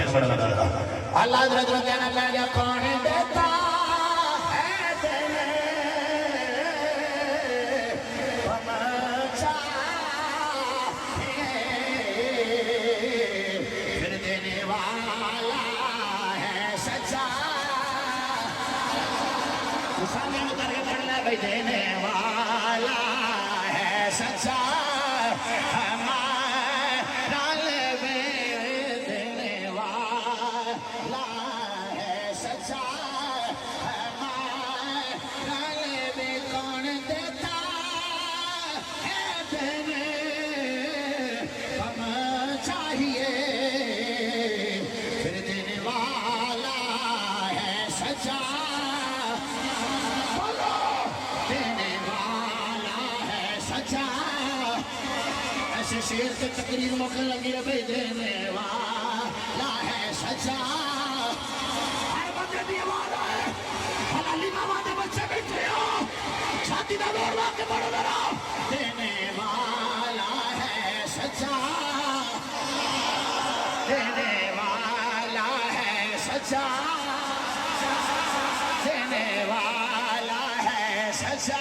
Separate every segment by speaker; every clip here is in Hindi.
Speaker 1: शेर पढ़ लगा था।
Speaker 2: अल्लाह हज़रत ने कहना लगा कौन देता है देने हम चाहे फिर देने वाला है सच्चा। सामने उतर के पढ़ना भाई देने वाला है सच्चा। शेर से तकरीर मौके लगी है भाई देने वाला है सच्चा। हर बंदे की आवाज है हलाली मामा के बच्चे बैठे हो छाती का जोर ला के पढ़ो जरा देने वाला है सच्चा। देने वाला है सच्चा। देने वाला है सच्चा।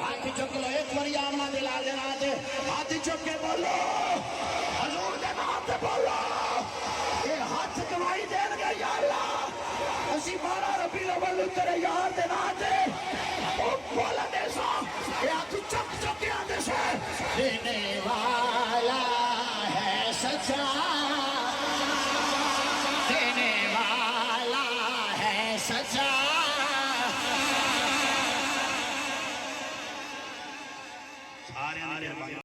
Speaker 2: हाथी चुक लो एक बार आमना दिला देना दे हाथी चुक के बोलो हजूर के नाम से बोलो ये हाथ कमाई देंगे या अल्लाह असी 12 रबी अव्वल तेरे यार दे नाम से बोला दे सो ये हाथ चुक चुक के आते से देने वाला